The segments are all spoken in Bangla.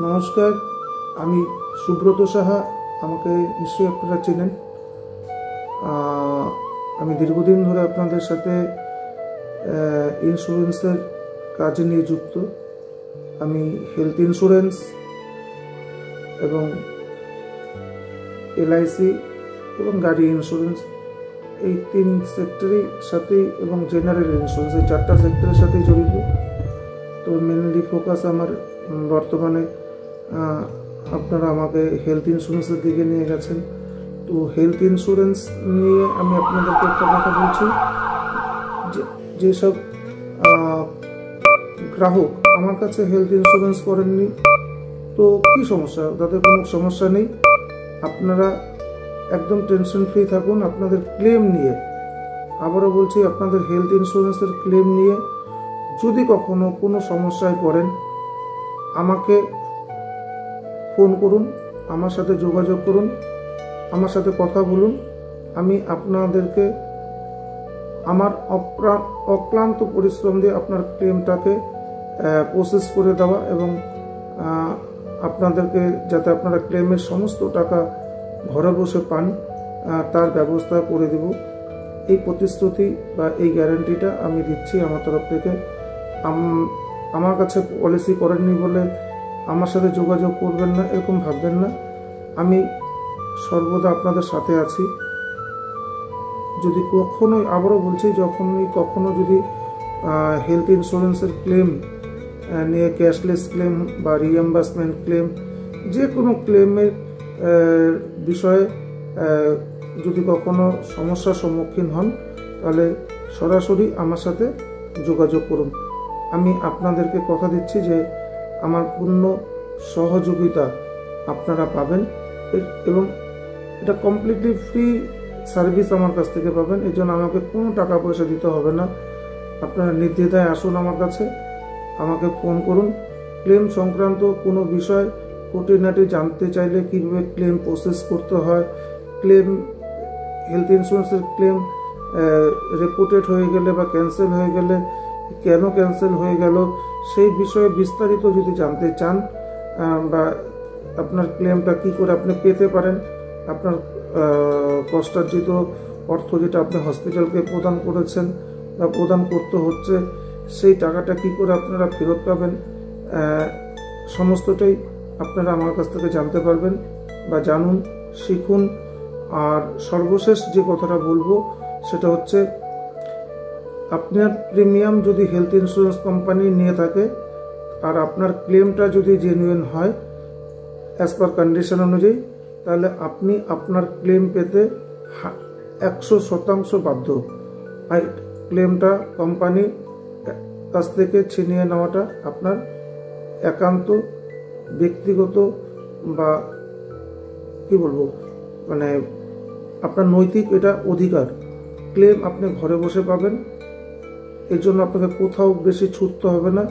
নমস্কার, আমি সুব্রত সাহা। আমাকে নিশ্চয়ই আপনারা চেনেন। আমি দীর্ঘদিন ধরে আপনাদের সাথে ইন্স্যুরেন্সের কাজে নিয়ে যুক্ত। আমি হেলথ ইন্স্যুরেন্স এবং এলআইসি এবং গাড়ি ইন্স্যুরেন্স এই 3 সেক্টরের সাথেই এবং জেনারেল ইন্স্যুরেন্স এই 4টা সেক্টরের সাথেই জড়িত। তো মেনলি ফোকাস আমার বর্তমানে আপনারা আমাকে হেলথ ইন্স্যুরেন্সের দিকে নিয়ে গেছেন। তো হেলথ ইন্স্যুরেন্স নিয়ে আমি আপনাদেরকে একটা কথা বলছি, যেসব গ্রাহক আমার কাছে হেলথ ইন্স্যুরেন্স করেননি, তো কি সমস্যা? তাদের কোনো সমস্যা নেই। আপনারা একদম টেনশন ফ্রি থাকুন আপনাদের ক্লেম নিয়ে। আবারও বলছি, আপনাদের হেলথ ইন্স্যুরেন্সের ক্লেম নিয়ে যদি কখনো কোনো সমস্যায় পড়েন, আমাকে ফোন করুন, আমার সাথে যোগাযোগ করুন, আমার সাথে কথা বলুন। আমি আপনাদেরকে আমার অক্লান্ত পরিশ্রম দিয়ে আপনার ক্লেমটাকে প্রসেস করে দেওয়া এবং আপনাদেরকে যাতে আপনারা ক্লেমের সমস্ত টাকা ঘরে বসে পান তার ব্যবস্থা করে দেব। এই প্রতিশ্রুতি বা এই গ্যারান্টিটা আমি দিচ্ছি আমার তরফ থেকে। আমার কাছে পলিসি করেননি বলে আমার সাথে যোগাযোগ করবেন না, এরকম ভাববেন না। আমি সর্বদা আপনাদের সাথে আছি। যদি কখনোই, আবারও বলছি, কখনো যদি হেলথ ইন্স্যুরেন্সের ক্লেম নিয়ে ক্যাশলেস ক্লেম বা রিএম্বার্সমেন্ট ক্লেম, যে কোনো ক্লেমের বিষয়ে যদি কখনো সমস্যার সম্মুখীন হন, তাহলে সরাসরি আমার সাথে যোগাযোগ করুন। আমি আপনাদেরকে কথা দিচ্ছি যে আমার পূর্ণ সহযোগিতা আপনারা পাবেন এবং এটা কমপ্লিটলি ফ্রি সার্ভিস আমার কাছ থেকে পাবেন। এই জন্য আমাকে কোনো টাকা পয়সা দিতে হবে না। আপনারা নির্দ্বিধায় আসুন আমার কাছে, আমাকে ফোন করুন। ক্লেম সংক্রান্ত কোনো বিষয় খুঁটিনাটি জানতে চাইলে কীভাবে ক্লেম প্রসেস করতে হয়, ক্লেম হেলথ ইন্স্যুরেন্সের ক্লেম রিপোর্টেড হয়ে গেলে বা ক্যান্সেল হয়ে গেলে কেন ক্যান্সেল হয়ে গেল, সেই বিষয়ে বিস্তারিত যদি জানতে চান, বা আপনার ক্লেমটা কি করে আপনি পেতে পারেন, আপনার কষ্টার্জিত অর্থ যেটা আপনি হসপিটালকে প্রদান করেছেন বা প্রদান করতে হচ্ছে, সেই টাকাটা কি করে আপনারা ফেরত পাবেন, সমস্তটাই আপনারা আমার কাছ থেকে জানতে পারবেন বা জানুন, শিখুন। আর সর্বশেষ যে কথাটা বলবো সেটা হচ্ছে, আপনার প্রিমিয়াম যদি হেলথ ইন্স্যুরেন্স কোম্পানি নিয়ে থাকে আর আপনার ক্লেমটা যদি জেনুইন হয় অ্যাজ পার কন্ডিশন অনুযায়ী, তাহলে আপনি আপনার ক্লেম পেতে 100% বাধ্য। আর ক্লেমটা কোম্পানির কাছ থেকে ছিনিয়ে নেওয়াটা আপনার একান্ত ব্যক্তিগত বা কি বলবো, মানে আপনার নৈতিক এটা অধিকার। ক্লেম আপনি ঘরে বসে পাবেন, এর জন্য আপনাকে কোথাও বেশি ছুটতে হবে না,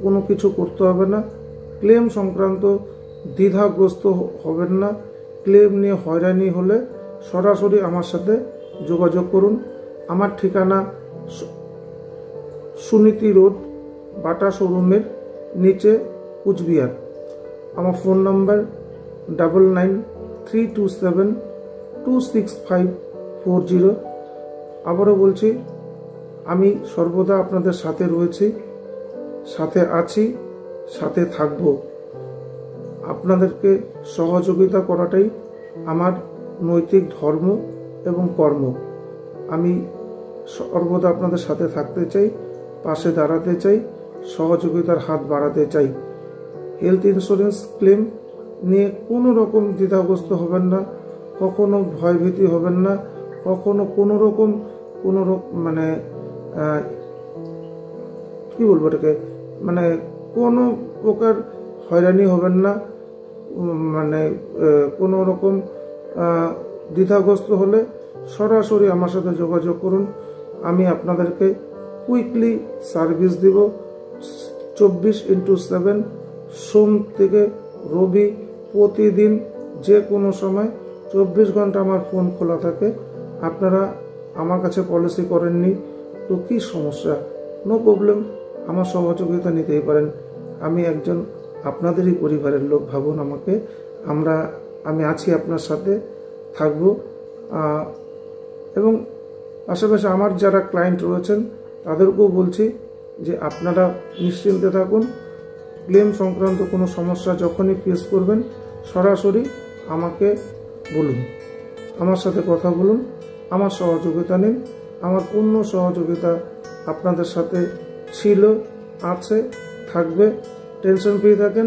কোনো কিছু করতে হবে না। ক্লেম সংক্রান্ত দ্বিধাগ্রস্ত হবেন না। ক্লেম নিয়ে হয়রানি হলে সরাসরি আমার সাথে যোগাযোগ করুন। আমার ঠিকানা সুনীতি রোড, বাটা শোরুমের নিচে, কুচবিহার। আমার ফোন নাম্বার 9932726540। আবারও বলছি, আমি সর্বদা আপনাদের সাথে রয়েছি, সাথে আছি, সাথে থাকব। আপনাদেরকে সহযোগিতা করাটাই আমার নৈতিক ধর্ম এবং কর্ম। আমি সর্বদা আপনাদের সাথে থাকতে চাই, পাশে দাঁড়াতে চাই, সহযোগিতার হাত বাড়াতে চাই। হেলথ ইন্স্যুরেন্স ক্লেম নিয়ে কোনো রকম দ্বিধাগ্রস্ত হবেন না, কখনো ভয়ভীতি হবেন না, কখনো কোনো রকম মানে কি বলবো এটাকে, মানে কোনো প্রকার হয়রানি হবেন না। মানে কোনো রকম দ্বিধাগ্রস্ত হলে সরাসরি আমার সাথে যোগাযোগ করুন। আমি আপনাদেরকে কুইকলি সার্ভিস দিব। 24x7 সোম থেকে রবি প্রতিদিন যে কোনো সময় 24 ঘন্টা আমার ফোন খোলা থাকে। আপনারা আমার কাছে পলিসি করেননি, তো কি সমস্যা? নো প্রবলেম, আমার সহযোগিতা নিতেই পারেন। আমি একজন আপনাদেরই পরিবারের লোক ভাবুন আমাকে। আমি আছি, আপনার সাথে থাকব। এবং পাশাপাশি আমার যারা ক্লায়েন্ট রয়েছেন তাদেরকেও বলছি যে আপনারা নিশ্চিন্তে থাকুন। ক্লেম সংক্রান্ত কোনো সমস্যা যখনই ফেস করবেন সরাসরি আমাকে বলুন, আমার সাথে কথা বলুন, আমার সহযোগিতা নিন। আমার পূর্ণ সহযোগিতা আপনাদের সাথে ছিল, আছে, থাকবে। টেনশন ফ্রি থাকেন।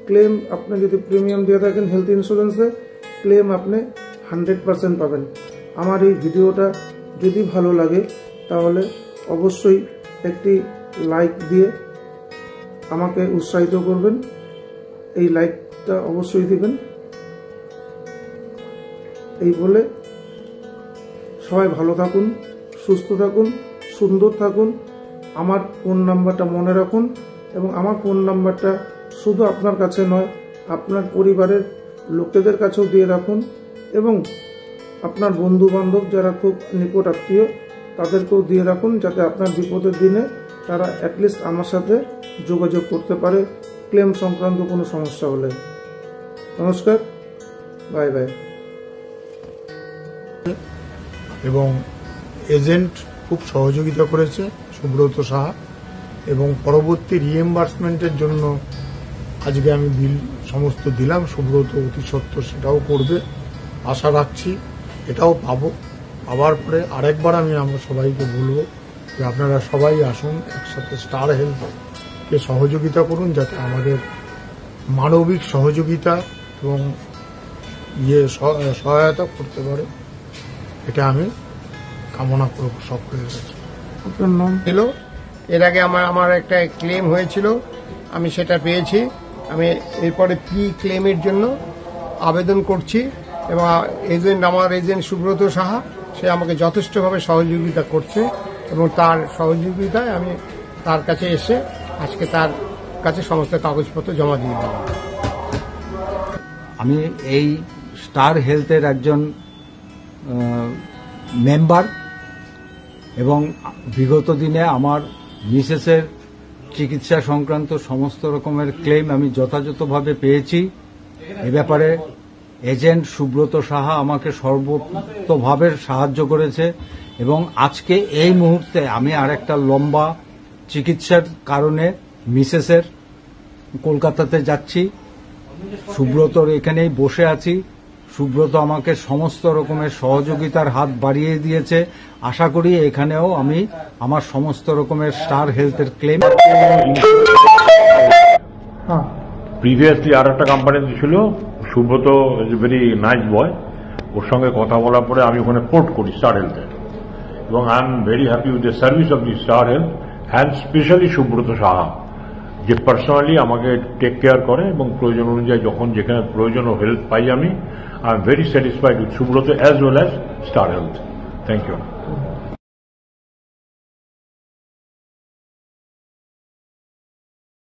ক্লেম আপনি যদি প্রিমিয়াম দিয়ে থাকেন হেলথ ইন্স্যুরেন্সে, ক্লেম আপনি 100% পাবেন। আমার এই ভিডিওটা যদি ভালো লাগে তাহলে অবশ্যই একটি লাইক দিয়ে আমাকে উৎসাহিত করবেন। এই লাইকটা অবশ্যই দিবেন। এই বলে সবাই ভালো থাকুন, সুস্থ থাকুন, সুন্দর থাকুন। আমার ফোন নাম্বারটা মনে রাখুন এবং আমার ফোন নাম্বারটা শুধু আপনার কাছে নয়, আপনার পরিবারের লোকেদের কাছেও দিয়ে রাখুন এবং আপনার বন্ধু বান্ধব যারা খুব নিকট আত্মীয় তাদেরকেও দিয়ে রাখুন, যাতে আপনার বিপদের দিনে তারা অ্যাটলিস্ট আমার সাথে যোগাযোগ করতে পারে ক্লেম সংক্রান্ত কোনো সমস্যা হলে। নমস্কার, বাই বাই। এবং এজেন্ট খুব সহযোগিতা করেছে সুব্রত সাহা, এবং পরবর্তী রিএম্বার্সমেন্টের জন্য আজকে আমি বিল সমস্ত দিলাম। সুব্রত অতি সত্বর সেটাও করবে আশা রাখছি, এটাও পাবো। পাওয়ার পরে আরেকবার আমি আমার সবাইকে বলবো যে আপনারা সবাই আসুন, একসাথে স্টার হেলথকে সহযোগিতা করুন, যাতে আমাদের মানবিক সহযোগিতা এবং সহায়তা করতে পারে। এটা আমি কামনা করব সকলের কাছে। আপনার নাম? ছিল এর আগে আমার একটা ক্লেম হয়েছিল, আমি সেটা পেয়েছি। আমি এরপরে প্রি ক্লেমের জন্য আবেদন করছি এবং আমার এজেন্ট সুব্রত সাহা সে আমাকে যথেষ্টভাবে সহযোগিতা করছে এবং তার সহযোগিতায় আমি তার কাছে এসে আজকে তার কাছে সমস্ত কাগজপত্র জমা দিয়ে দিলাম। আমি এই স্টার হেলথের একজন মেম্বার এবং বিগত দিনে আমার মিসেসের চিকিৎসা সংক্রান্ত সমস্ত রকমের ক্লেম আমি যথাযথভাবে পেয়েছি। এ ব্যাপারে এজেন্ট সুব্রত সাহা আমাকে সর্বতভাবে সাহায্য করেছে এবং আজকে এই মুহূর্তে আমি আরেকটা লম্বা চিকিৎসার কারণে মিসেসের কলকাতাতে যাচ্ছি। সুব্রতর এখানেই বসে আছি। সুব্রত আমাকে সমস্ত রকমের সহযোগিতার হাত বাড়িয়ে দিয়েছে। আশা করি এখানেও আমি আমার সমস্ত রকমের স্টার হেলথের ক্লেম। প্রিভিয়াসলি আর একটা কোম্পানিতে ছিল, Subrata is a very nice boy. ওর সঙ্গে কথা বলার পরে আমি ওখানে পোর্ট করি স্টার হেলথে, এবং I am very happy with the service of the star health and specially Subrata Saha, যে পার্সোনালি আমাকে টেক কেয়ার করে এবং প্রয়োজন অনুযায়ী যখন যেখানে প্রয়োজন ও হেল্প পাই আমি। I am very satisfied with Subrata as well as Star Health. Thank you.